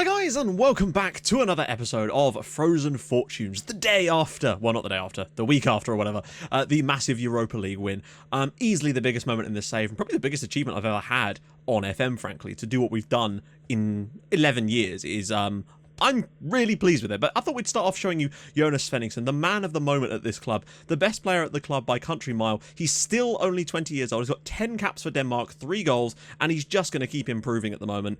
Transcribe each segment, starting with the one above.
Hi guys, and welcome back to another episode of Frozen Fortunes, the day after, well not the day after, the week after or whatever, the massive Europa League win. Easily the biggest moment in this save, and probably the biggest achievement I've ever had on FM, frankly. To do what we've done in 11 years is, I'm really pleased with it. But I thought we'd start off showing you Jonas Svenningsson, the man of the moment at this club, the best player at the club by country mile. He's still only 20 years old, he's got 10 caps for Denmark, 3 goals, and he's just going to keep improving at the moment.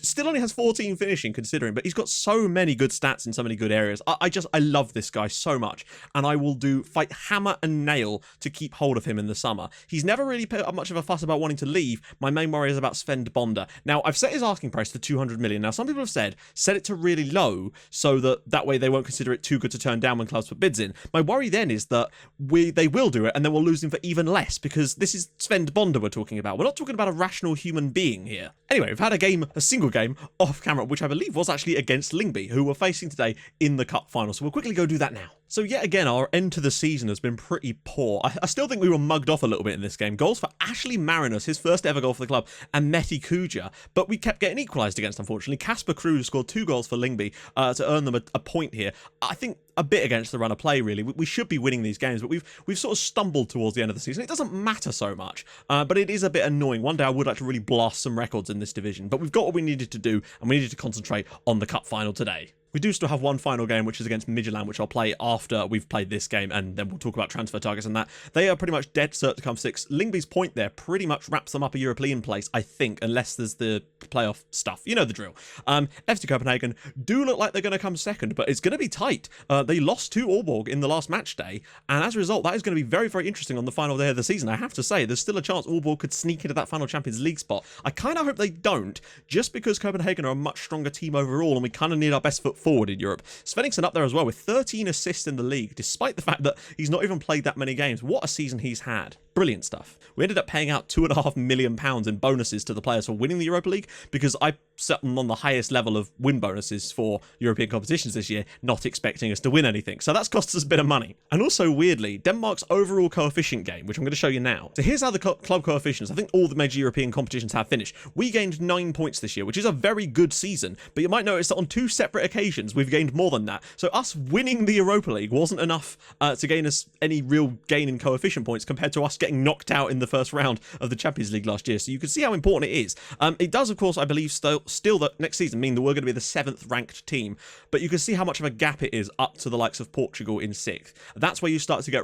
Still only has 14 finishing considering, but he's got so many good stats in so many good areas. I love this guy so much, and I will fight hammer and nail to keep hold of him in the summer. He's never really put up much of a fuss about wanting to leave. My main worry is about Sven Bonda. Now, I've set his asking price to 200 million. Now, some people have said, set it to really low so that way they won't consider it too good to turn down when clubs put bids in. My worry then is that they will do it, and then we'll lose him for even less, because this is Sven Bonda we're talking about. We're not talking about a rational human being here. Anyway, we've had a single game off camera, which I believe was actually against Lyngby, who we're facing today in the cup final. So we'll quickly go do that now. So yet again, our end to the season has been pretty poor. I still think we were mugged off a little bit in this game. Goals for Ashley Marinus, his first ever goal for the club, and Meti Kuja, but we kept getting equalised against, unfortunately. Kasper Cruz scored 2 goals for Lyngby to earn them a point here. I think a bit against the run of play, really. We should be winning these games, but we've sort of stumbled towards the end of the season. It doesn't matter so much, but it is a bit annoying. One day I would like to really blast some records in this division, but we've got what we needed to do, and we needed to concentrate on the cup final today. We do still have one final game, which is against Midtjylland, which I'll play after we've played this game, and then we'll talk about transfer targets and that. They are pretty much dead cert to come 6th. Lyngby's point there pretty much wraps them up a European place, I think, unless there's the playoff stuff. You know the drill. FC Copenhagen do look like they're going to come 2nd, but it's going to be tight. They lost to Aalborg in the last match day, and as a result, that is going to be very, very interesting on the final day of the season. I have to say, there's still a chance Aalborg could sneak into that final Champions League spot. I kind of hope they don't, just because Copenhagen are a much stronger team overall, and we kind of need our best foot forward in Europe. Svenningsson up there as well with 13 assists in the league, despite the fact that he's not even played that many games. What a season he's had. Brilliant stuff. We ended up paying out £2.5 million in bonuses to the players for winning the Europa League, because I set them on the highest level of win bonuses for European competitions this year, not expecting us to win anything. So that's cost us a bit of money. And also, weirdly, Denmark's overall coefficient game, which I'm going to show you now. So here's how the club coefficients, I think all the major European competitions have finished. We gained 9 points this year, which is a very good season, but you might notice that on 2 separate occasions, we've gained more than that. So us winning the Europa League wasn't enough to gain us any real gain in coefficient points compared to us getting knocked out in the first round of the Champions League last year. So you can see how important it is. It does, of course, I believe, still that next season mean that we're going to be the 7th ranked team, but you can see how much of a gap it is up to the likes of Portugal in 6th. That's where you start to get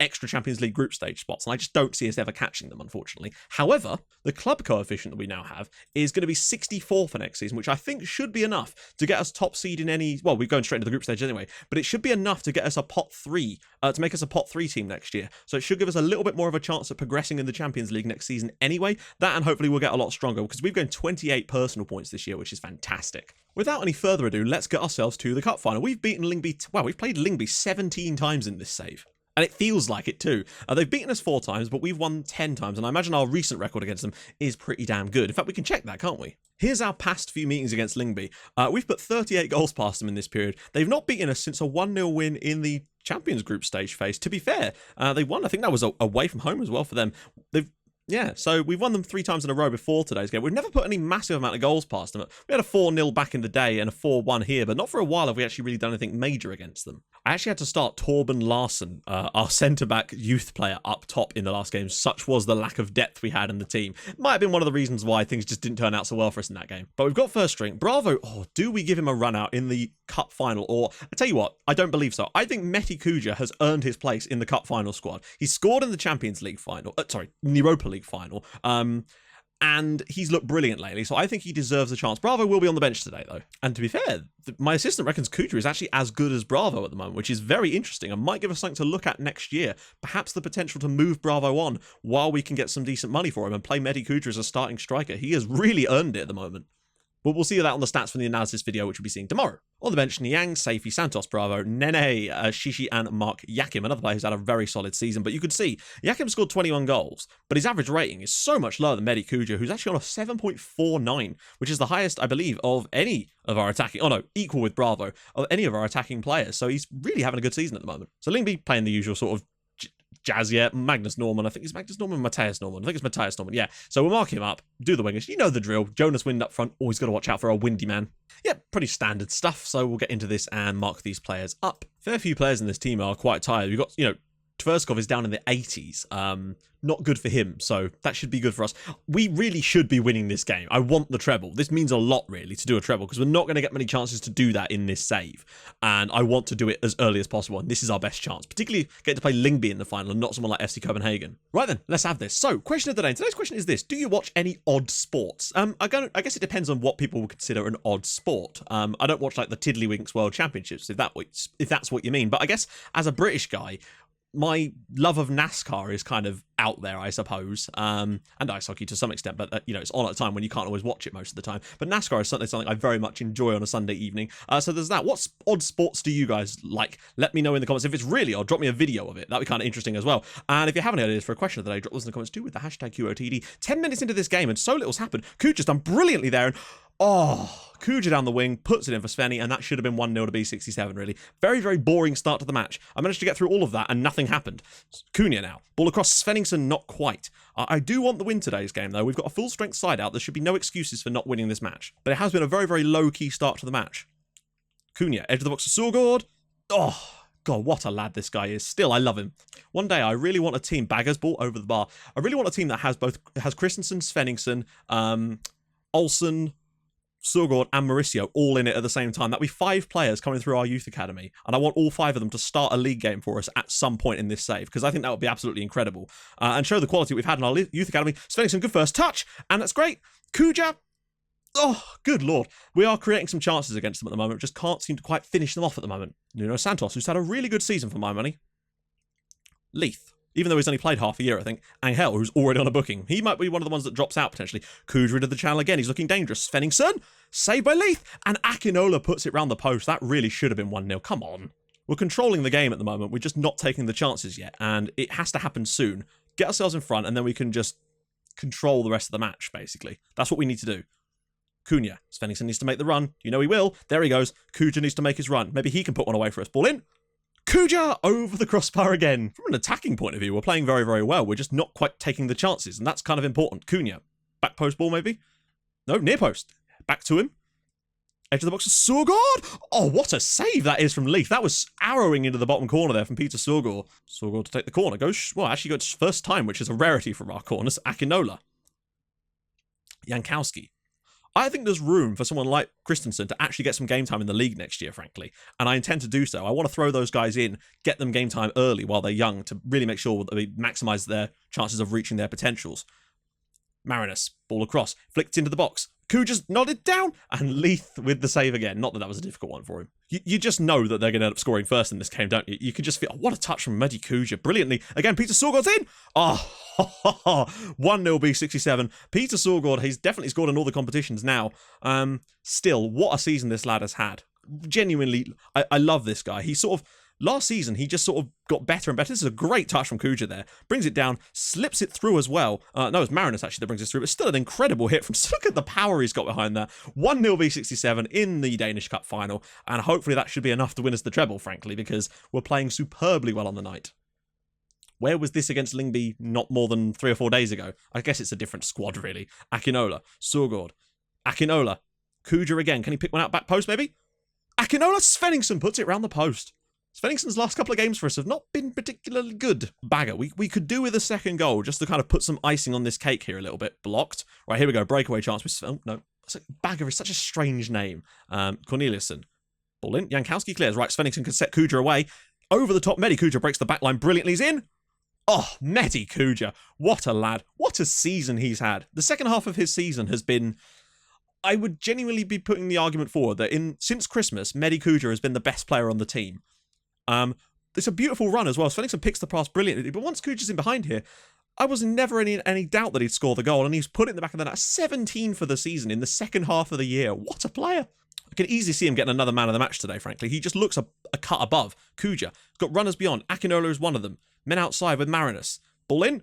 extra Champions League group stage spots, and I just don't see us ever catching them, unfortunately. However, the club coefficient that we now have is going to be 64 for next season, which I think should be enough to get us top seed in any, well, we're going straight into the group stage anyway, but it should be enough to get us a pot 3, to make us a pot 3 team next year. So it should give us a little bit more of a chance at progressing in the Champions League next season anyway. That, and hopefully we'll get a lot stronger, because we've gained 28 personal points this year, which is fantastic. Without any further ado, let's get ourselves to the cup final. We've beaten Lyngby, well, we've played Lyngby 17 times in this save. And it feels like it too. They've beaten us 4 times, but we've won 10 times, and I imagine our recent record against them is pretty damn good. In fact, we can check that, can't we? Here's our past few meetings against Lyngby. We've put 38 goals past them in this period. They've not beaten us since a 1-0 win in the Champions Group stage phase. To be fair, they won. I think that was away from home as well for them. Yeah, so we've won them 3 times in a row before today's game. We've never put any massive amount of goals past them. We had a 4-0 back in the day and a 4-1 here, but not for a while have we actually really done anything major against them. I actually had to start Torben Larsen, our centre-back youth player, up top in the last game. Such was the lack of depth we had in the team. It might have been one of the reasons why things just didn't turn out so well for us in that game. But we've got first string. Bravo. Oh, do we give him a run out in the cup final? Or, I tell you what, I don't believe so. I think Meti Kuja has earned his place in the cup final squad. He scored in the Champions League final. In the Europa League final. And he's looked brilliant lately, so I think he deserves a chance. Bravo will be on the bench today, though. And to be fair, my assistant reckons Kuja is actually as good as Bravo at the moment, which is very interesting and might give us something to look at next year. Perhaps the potential to move Bravo on while we can get some decent money for him and play Meti Kuja as a starting striker. He has really earned it at the moment. But we'll see that on the stats from the analysis video, which we'll be seeing tomorrow. On the bench, Niang, Saifi, Santos, Bravo, Nene, Shishi, and Mark Yakim, another player who's had a very solid season. But you can see, Yakim scored 21 goals, but his average rating is so much lower than Meti Kuja, who's actually on a 7.49, which is the highest, I believe, of any of our attacking, equal with Bravo, of any of our attacking players. So he's really having a good season at the moment. So Lyngby playing the usual sort of Jazier, Magnus Norman. I think it's Magnus Norman, Matthias Norman. I think it's Matthias Norman. Yeah. So we'll mark him up. Do the wingers. You know the drill. Jonas Wind up front. Always got to watch out for a windy man. Yeah, pretty standard stuff. So we'll get into this and mark these players up. Fair few players in this team are quite tired. We've got, Tverskov is down in the 80s. Not good for him, so that should be good for us. We really should be winning this game. I want the treble. This means a lot, really, to do a treble, because we're not going to get many chances to do that in this save. And I want to do it as early as possible, and this is our best chance. Particularly getting to play Lyngby in the final and not someone like FC Copenhagen. Right then, let's have this. So, question of the day. And today's question is this. Do you watch any odd sports? I guess it depends on what people would consider an odd sport. I don't watch, like, the Tiddlywinks World Championships, if that's what you mean. But I guess, as a British guy, my love of NASCAR is kind of out there, I suppose, and ice hockey to some extent, but, it's on at a time when you can't always watch it most of the time. But NASCAR is something I very much enjoy on a Sunday evening. So there's that. What odd sports do you guys like? Let me know in the comments. If it's really odd, drop me a video of it. That'd be kind of interesting as well. And if you have any ideas for a question of the day, drop those in the comments too with the hashtag QOTD. 10 minutes into this game, and so little's happened. Kuja's done brilliantly there, and Kuja down the wing, puts it in for Sveni, and that should have been 1-0 to B67, really. Very, very boring start to the match. I managed to get through all of that, and nothing happened. Cunha now. Ball across Svenningsson, not quite. I do want the win today's game, though. We've got a full-strength side out. There should be no excuses for not winning this match. But it has been a very, very low-key start to the match. Cunha, edge of the box to Surgård. God, what a lad this guy is. Still, I love him. One day, I really want a team, Bagger's ball over the bar. I really want a team that has Christensen, Svenningsson, Olsen, Surgård and Mauricio all in it at the same time. That'd be 5 players coming through our youth academy, and I want all 5 of them to start a league game for us at some point in this save, because I think that would be absolutely incredible, and show the quality we've had in our youth academy. Svenningsson, good first touch, and that's great. Kuja, good lord. We are creating some chances against them at the moment, just can't seem to quite finish them off at the moment. Nuno Santos, who's had a really good season for my money. Leith. Even though he's only played half a year, I think. Angel, who's already on a booking. He might be one of the ones that drops out, potentially. Kuja into the channel again. He's looking dangerous. Svenningsson, saved by Leith. And Akinola puts it round the post. That really should have been 1-0. Come on. We're controlling the game at the moment. We're just not taking the chances yet. And it has to happen soon. Get ourselves in front, and then we can just control the rest of the match, basically. That's what we need to do. Cunha. Svenningsson needs to make the run. You know he will. There he goes. Kuja needs to make his run. Maybe he can put one away for us. Ball in. Kuja over the crossbar again. From an attacking point of view, we're playing very, very well. We're just not quite taking the chances, and that's kind of important. Cunha. Back post ball, maybe? No, near post. Back to him. Edge of the box to Surgård. What a save that is from Leith. That was arrowing into the bottom corner there from Peter Surgård. Surgård to take the corner. Actually got his first time, which is a rarity from our corners. Akinola. Jankowski. I think there's room for someone like Christensen to actually get some game time in the league next year, frankly. And I intend to do so. I want to throw those guys in, get them game time early while they're young to really make sure that they maximise their chances of reaching their potentials. Marinus, ball across, flicked into the box. Kuja's nodded down, and Leith with the save again. Not that that was a difficult one for him. You just know that they're going to end up scoring first in this game, don't you? You can just feel, what a touch from Mehdi Kuja. Brilliantly. Again, Peter Surgård's in. 1-0 B67. Peter Surgård, he's definitely scored in all the competitions now. Still, what a season this lad has had. Genuinely, I love this guy. He sort of, last season, he just sort of got better and better. This is a great touch from Kuja there. Brings it down, slips it through as well. No, it's Marinus actually that brings it through, but still an incredible hit from, look at the power he's got behind that. 1-0 B67 in the Danish Cup final, and hopefully that should be enough to win us the treble, frankly, because we're playing superbly well on the night. Where was this against Lyngby not more than 3 or 4 days ago? I guess it's a different squad, really. Akinola, Surgård, Akinola, Kuja again. Can he pick one out back post, maybe? Akinola, Svenningsson puts it round the post. Svenningsson's last couple of games for us have not been particularly good. Bagger, we could do with a second goal just to kind of put some icing on this cake here a little bit. Blocked. Right, here we go. Breakaway chance with no. Bagger is such a strange name. Corneliusson. Ball in. Jankowski clears. Right, Svenningsson can set Kuja away. Over the top, Mehdi Kuja breaks the back line brilliantly. He's in. Mehdi Kuja. What a lad. What a season he's had. The second half of his season has been... I would genuinely be putting the argument forward that since Christmas, Mehdi Kuja has been the best player on the team. It's a beautiful run as well. Svenningsson picks the pass brilliantly, but once Kuja's in behind here, I was never any doubt that he'd score the goal, and he's put it in the back of the net. 17 for the season in the second half of the year. What a player. I can easily see him getting another man of the match today, frankly. He just looks a cut above. Kuja. Got runners beyond. Akinola is one of them. Men outside with Marinus. Ball in.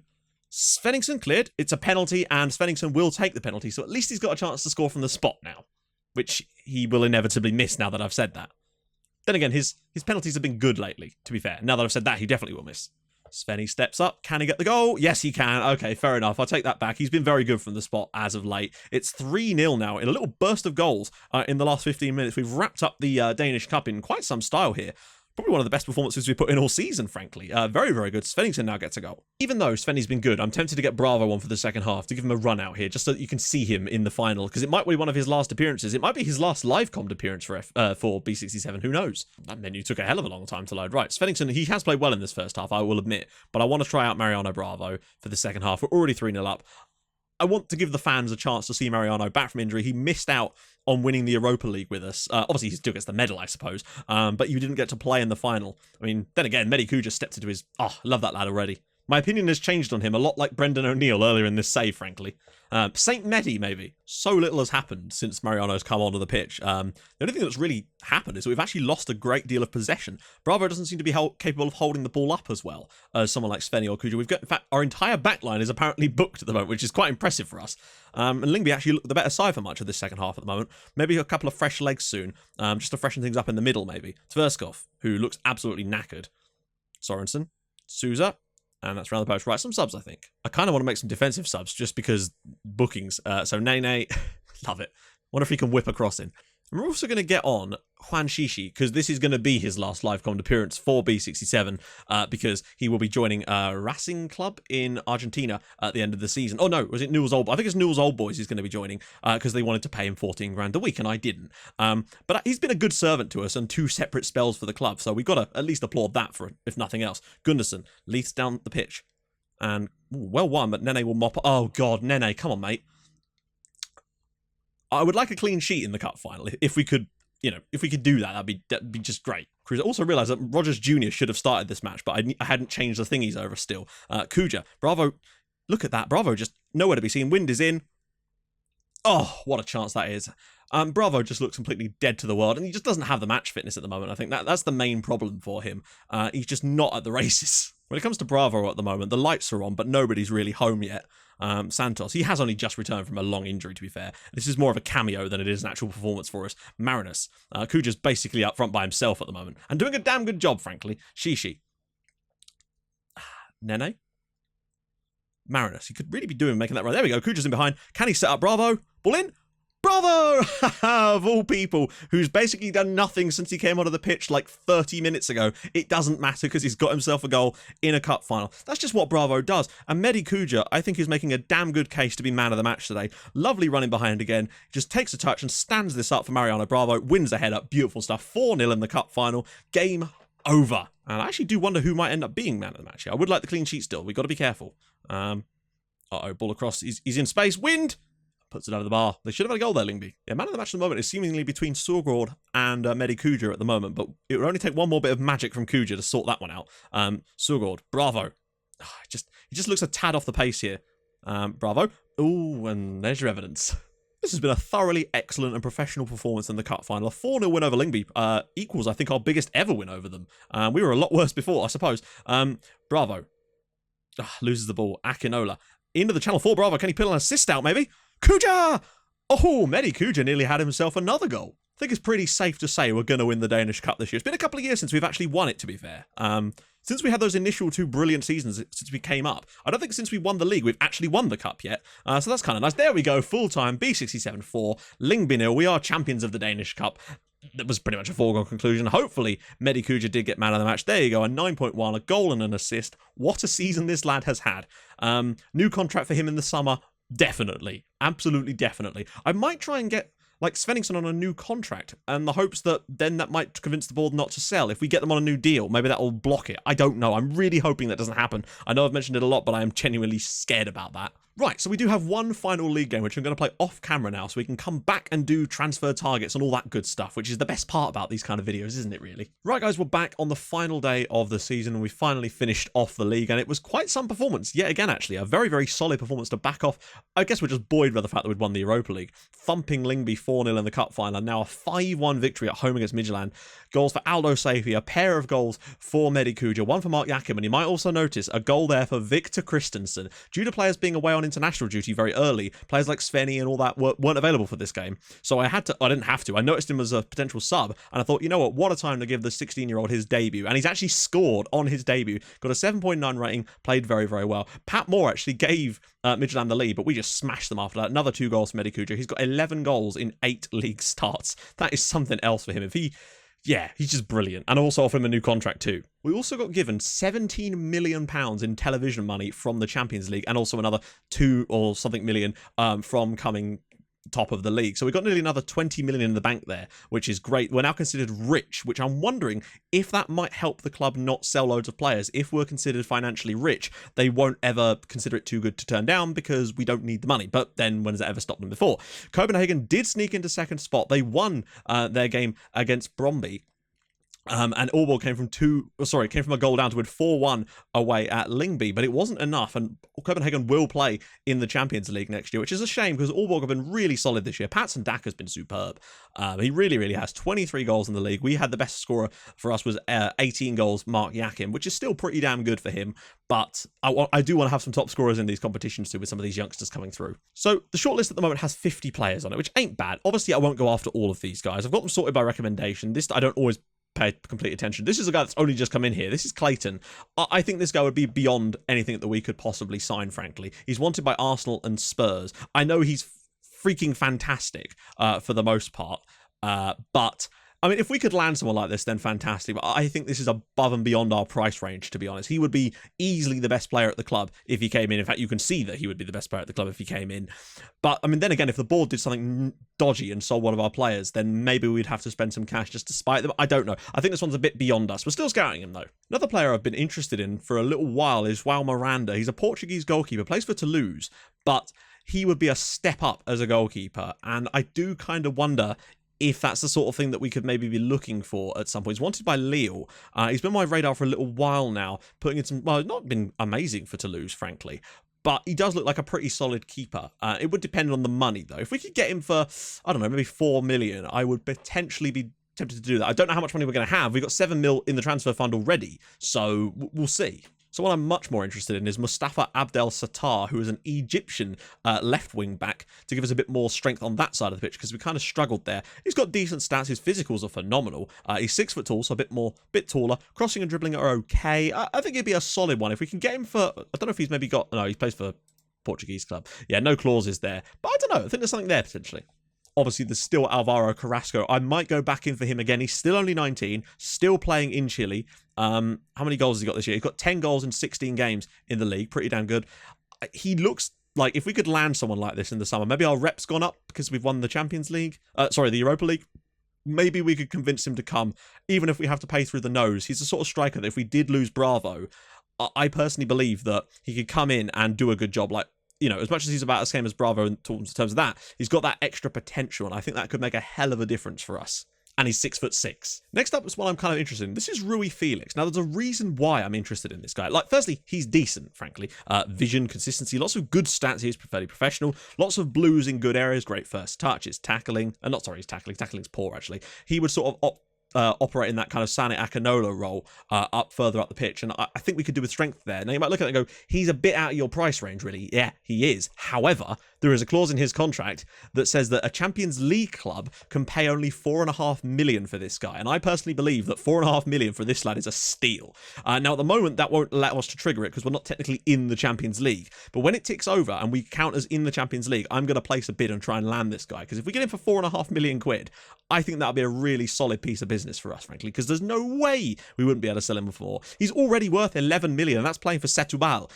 Svenningsson cleared. It's a penalty, and Svenningsson will take the penalty, so at least he's got a chance to score from the spot now, which he will inevitably miss now that I've said that. Then again, his penalties have been good lately, to be fair. Now that I've said that, he definitely will miss. Svenny steps up. Can he get the goal? Yes, he can. Okay, fair enough. I'll take that back. He's been very good from the spot as of late. It's 3-0 now in a little burst of goals in the last 15 minutes. We've wrapped up the Danish Cup in quite some style here. Probably one of the best performances we put in all season, frankly. Very, very good. Svensson now gets a goal. Even though Svenny's been good, I'm tempted to get Bravo on for the second half to give him a run out here, just so that you can see him in the final, because it might be one of his last appearances. It might be his last live commed appearance for B67. Who knows? That menu took a hell of a long time to load. Right, Svensson, he has played well in this first half, I will admit, but I want to try out Mariano Bravo for the second half. We're already 3-0 up. I want to give the fans a chance to see Mariano back from injury. He missed out on winning the Europa League with us. Obviously, he still gets the medal, I suppose, but you didn't get to play in the final. I mean, then again, Mehdi Kuja stepped into his... Oh, I love that lad already. My opinion has changed on him, a lot like Brendan O'Neill earlier in this save, frankly. Saint Mehdi, maybe. So little has happened since Mariano's come onto the pitch. The only thing that's really happened is that we've actually lost a great deal of possession. Bravo doesn't seem to be capable of holding the ball up as well as someone like Svenny or Kuja. We've got, in fact, our entire backline is apparently booked at the moment, which is quite impressive for us. And Lyngby actually look the better side for much of this second half at the moment. Maybe a couple of fresh legs soon, just to freshen things up in the middle, maybe. Tverskov, who looks absolutely knackered. Sorensen, Souza. And that's around the post. Right, some subs, I think. I kind of want to make some defensive subs just because bookings. So Nene, love it. Wonder if he can whip a cross in. And we're also going to get on Juan Shishi, because this is going to be his last live commed appearance for B67, because he will be joining Racing Club in Argentina at the end of the season. Oh no, was it Newell's Old Boys? I think it's Newell's Old Boys he's going to be joining, because they wanted to pay him 14 grand a week, and I didn't. But he's been a good servant to us on 2 separate spells for the club, so we've got to at least applaud that for, if nothing else. Gunderson leads down the pitch, and well won, but Nene will mop. Oh god, Nene, come on, mate. I would like a clean sheet in the cup final. If we could, if we could do that, that'd be just great. Cruz, I also realised that Rogers Jr. should have started this match, but I hadn't changed the thingies over still. Kuja, Bravo, look at that. Bravo just nowhere to be seen. Wind is in. Oh, what a chance that is. Bravo just looks completely dead to the world, and he just doesn't have the match fitness at the moment. I think that's the main problem for him. He's just not at the races. When it comes to Bravo at the moment, the lights are on, but nobody's really home yet. Santos, he has only just returned from a long injury, to be fair. This is more of a cameo than it is an actual performance for us. Marinus, Kuja's basically up front by himself at the moment, and doing a damn good job, frankly. Shishi. Nene? Marinus, he could really be making that run. There we go, Kuja's in behind. Can he set up Bravo? Ball in? Bravo! Of all people, who's basically done nothing since he came onto the pitch like 30 minutes ago. It doesn't matter because he's got himself a goal in a cup final. That's just what Bravo does. And Mehdi Kuja, I think, is making a damn good case to be man of the match today. Lovely running behind again. Just takes a touch and stands this up for Mariano Bravo. Wins the head up. Beautiful stuff. 4-0 in the cup final. Game over. And I actually do wonder who might end up being man of the match here. I would like the clean sheet still. We've got to be careful. Uh-oh, ball across. He's in space. Wind! Puts it over the bar. They should have had a goal there, Lyngby. Yeah, man of the match at the moment is seemingly between Sorgord and Mehdi Kuja at the moment, but it would only take one more bit of magic from Kuja to sort that one out. Sorgord, Bravo. He just looks a tad off the pace here. Bravo. Ooh, and there's your evidence. This has been a thoroughly excellent and professional performance in the cup final. A 4-0 win over Lyngby equals, I think, our biggest ever win over them. We were a lot worse before, I suppose. Bravo. Loses the ball. Akinola. Into the channel 4, Bravo. Can he pull an assist out, maybe? Kuja! Oh, Mehdi Kuja nearly had himself another goal. I think it's pretty safe to say we're going to win the Danish Cup this year. It's been a couple of years since we've actually won it, to be fair. Since we had those initial 2 brilliant seasons since we came up, I don't think since we won the league we've actually won the cup yet. So that's kind of nice. There we go, full-time, B67-4, Lyngby 0. We are champions of the Danish Cup. That was pretty much a foregone conclusion. Hopefully, Mehdi Kuja did get man of the match. There you go, a 9.1, a goal and an assist. What a season this lad has had. New contract for him in the summer. Definitely. Absolutely definitely. I might try and get like Svenningsson on a new contract and the hopes that then that might convince the board not to sell. If we get them on a new deal, maybe that will block it. I don't know. I'm really hoping that doesn't happen. I know I've mentioned it a lot, but I am genuinely scared about that. Right, so we do have one final league game, which I'm going to play off camera now, so we can come back and do transfer targets and all that good stuff, which is the best part about these kind of videos, isn't it, really? Right, guys, we're back on the final day of the season, and we finally finished off the league, and it was quite some performance, yet again, actually. A very, very solid performance to back off. I guess we're just buoyed by the fact that we'd won the Europa League. Thumping Lyngby 4-0 in the cup final, and now a 5-1 victory at home against Midtjylland. Goals for Aldo Safi, a pair of goals for Mehdi Kuja, one for Mark Jakim, and you might also notice a goal there for Victor Christensen. Due to players being away on international duty very early. Players like Svenny and all that weren't available for this game. So I didn't have to. I noticed him as a potential sub, and I thought, you know what a time to give the 16-year-old his debut. And he's actually scored on his debut. Got a 7.9 rating, played very, very well. Pat Moore actually gave Midland the lead, but we just smashed them after that. Another 2 goals from Eddie Cujo. He's got 11 goals in 8 league starts. That is something else for him. Yeah, he's just brilliant. And also offer him a new contract too. We also got given £17 million in television money from the Champions League, and also another 2 or something million from coming top of the league. So we got nearly another 20 million in the bank there, which is great. We're now considered rich, which I'm wondering if that might help the club not sell loads of players. If we're considered financially rich, they won't ever consider it too good to turn down because we don't need the money. But then when has that ever stopped them before? Copenhagen did sneak into second spot. They won their game against Brøndby. And Aalborg came from a goal down to win 4-1 away at Lyngby, but it wasn't enough, and Copenhagen will play in the Champions League next year, which is a shame because Aalborg have been really solid this year. Patson Dak has been superb. He really, really has. 23 goals in the league. We had the best scorer for us was 18 goals, Mark Yakin, which is still pretty damn good for him, but I do want to have some top scorers in these competitions too with some of these youngsters coming through. So the shortlist at the moment has 50 players on it, which ain't bad. Obviously, I won't go after all of these guys. I've got them sorted by recommendation. This I don't always pay complete attention. This is a guy that's only just come in here. This is Clayton. I think this guy would be beyond anything that we could possibly sign, frankly. He's wanted by Arsenal and Spurs. I know he's freaking fantastic for the most part, but I mean, if we could land someone like this, then fantastic. But I think this is above and beyond our price range, to be honest. He would be easily the best player at the club if he came in. In fact, you can see that he would be the best player at the club if he came in. But, I mean, then again, if the board did something dodgy and sold one of our players, then maybe we'd have to spend some cash just to spite them. I don't know. I think this one's a bit beyond us. We're still scouting him, though. Another player I've been interested in for a little while is João Miranda. He's a Portuguese goalkeeper, plays for Toulouse, but he would be a step up as a goalkeeper. And I do kind of wonder if that's the sort of thing that we could maybe be looking for at some point. He's wanted by Lille. He's been on my radar for a little while now, putting in some, well, not been amazing for Toulouse, frankly, but he does look like a pretty solid keeper. It would depend on the money, though. If we could get him for, I don't know, maybe 4 million, I would potentially be tempted to do that. I don't know how much money we're going to have. We've got 7 mil in the transfer fund already, so we'll see. So what I'm much more interested in is Mustafa Abdel Sattar, who is an Egyptian left wing back, to give us a bit more strength on that side of the pitch because we kind of struggled there. He's got decent stats. His physicals are phenomenal. He's 6 foot tall, so a bit taller. Crossing and dribbling are okay. I think he'd be a solid one if we can get him for. I don't know if he's maybe got. No, he plays for Portuguese club. Yeah, no clauses there, but I don't know. I think there's something there potentially. Obviously, there's still Alvaro Carrasco. I might go back in for him again. He's still only 19, still playing in Chile. How many goals has he got this year? He's got 10 goals in 16 games in the league. Pretty damn good. He looks like if we could land someone like this in the summer, maybe our rep's gone up because we've won the Champions League. The Europa League. Maybe we could convince him to come, even if we have to pay through the nose. He's the sort of striker that if we did lose Bravo, I personally believe that he could come in and do a good job. Like, you know, as much as he's about the same as Bravo in terms of that, he's got that extra potential, and I think that could make a hell of a difference for us. And he's 6'6". Next up is what I'm kind of interested in. This is Rui Felix. Now, there's a reason why I'm interested in this guy. Like, firstly, he's decent, frankly. Vision, consistency, lots of good stats. He's fairly professional. Lots of blues in good areas. Great first touch. His tackling. His tackling. Tackling's poor, actually. He would sort of operate in that kind of Sane Akinola role up further up the pitch, and I think we could do with strength there. Now you might look at it and go, he's a bit out of your price range, really. Yeah, he is. However, there is a clause in his contract that says that a Champions League club can pay only 4.5 million for this guy, and I personally believe that 4.5 million for this lad is a steal. Now at the moment that won't allow us to trigger it because we're not technically in the Champions League, but when it ticks over and we count as in the Champions League, I'm going to place a bid and try and land this guy, because if we get him for 4.5 million quid, I think that'll be a really solid piece of business for us, frankly, because there's no way we wouldn't be able to sell him for more. He's already worth 11 million, and that's playing for Setúbal.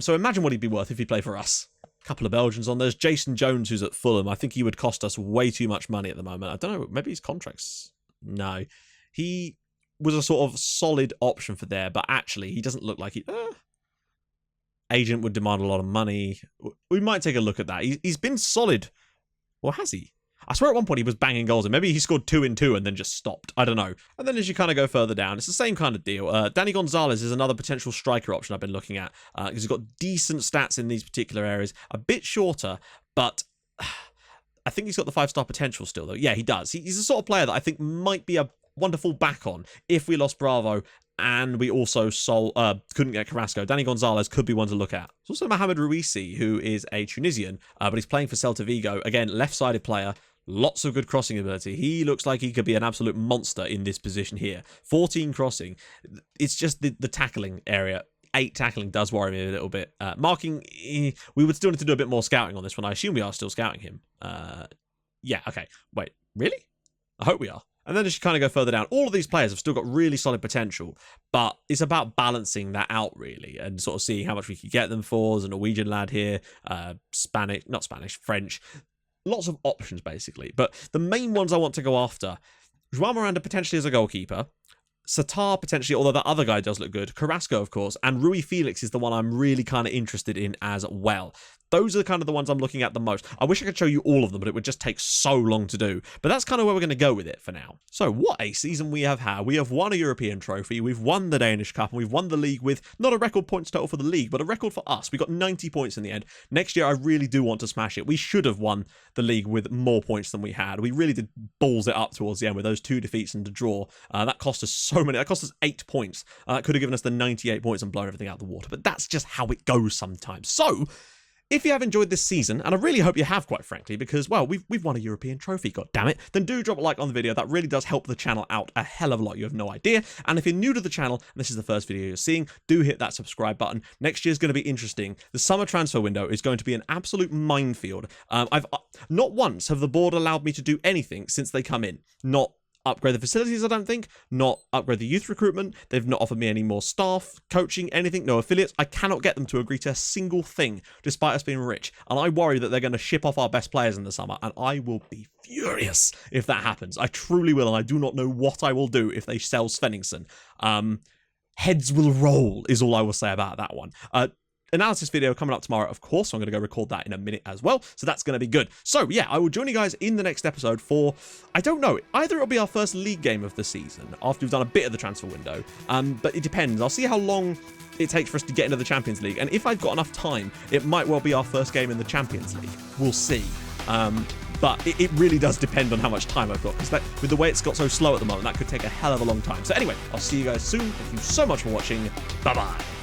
So imagine what he'd be worth if he'd play for us. A couple of Belgians on. There's Jason Jones, who's at Fulham. I think he would cost us way too much money at the moment. I don't know, maybe his contract's... No. He was a sort of solid option for there, but actually he doesn't look like he... Agent would demand a lot of money. We might take a look at that. He's been solid. Or has he? I swear at one point he was banging goals, and maybe he scored 2 in 2 and then just stopped. I don't know. And then as you kind of go further down, it's the same kind of deal. Danny Gonzalez is another potential striker option I've been looking at, because he's got decent stats in these particular areas. A bit shorter, but I think he's got the 5-star potential still, though. Yeah, he does. He's the sort of player that I think might be a wonderful back on if we lost Bravo and we also couldn't get Carrasco. Danny Gonzalez could be one to look at. There's also Mohamed Ruisi, who is a Tunisian, but he's playing for Celta Vigo. Again, left-sided player. Lots of good crossing ability. He looks like he could be an absolute monster in this position here. 14 crossing. It's just the tackling area. 8 tackling does worry me a little bit. Marking, we would still need to do a bit more scouting on this one. I assume we are still scouting him. Yeah, okay. Wait, really? I hope we are. And then as you kind of go further down, all of these players have still got really solid potential, but it's about balancing that out, really, and sort of seeing how much we could get them for. There's a Norwegian lad here, French. Lots of options, basically. But the main ones I want to go after, João Miranda potentially as a goalkeeper, Satar potentially, although that other guy does look good, Carrasco, of course, and Rui Felix is the one I'm really kind of interested in as well. Those are kind of the ones I'm looking at the most. I wish I could show you all of them, but it would just take so long to do. But that's kind of where we're going to go with it for now. So what a season we have had. We have won a European trophy, we've won the Danish Cup, and we've won the league with not a record points total for the league, but a record for us. We got 90 points in the end. Next year, I really do want to smash it. We should have won the league with more points than we had. We really did balls it up towards the end with those 2 defeats and a draw. That cost us so many. That cost us 8 points. That could have given us the 98 points and blown everything out of the water. But that's just how it goes sometimes. So, if you have enjoyed this season, and I really hope you have, quite frankly, because, well, we've won a European trophy, god damn it, then do drop a like on the video. That really does help the channel out a hell of a lot. You have no idea. And if you're new to the channel, and this is the first video you're seeing, do hit that subscribe button. Next year's going to be interesting. The summer transfer window is going to be an absolute minefield. Not once have the board allowed me to do anything since they come in. Not upgrade the facilities, I don't think. Not upgrade the youth recruitment. They've not offered me any more staff, coaching, anything. No affiliates. I cannot get them to agree to a single thing, despite us being rich. And I worry that they're going to ship off our best players in the summer, and I will be furious if that happens. I truly will, and I do not know what I will do if they sell Svenningsson. Heads will roll, is all I will say about that one. Analysis video coming up tomorrow, of course, so I'm going to go record that in a minute as well, so that's going to be good. So yeah, I will join you guys in the next episode for, I don't know, either it'll be our first league game of the season after we've done a bit of the transfer window, but it depends. I'll see how long it takes for us to get into the Champions League, and if I've got enough time, it might well be our first game in the Champions League. We'll see. But it really does depend on how much time I've got, because with the way it's got so slow at the moment, that could take a hell of a long time. So anyway, I'll see you guys soon. Thank you so much for watching. Bye-bye.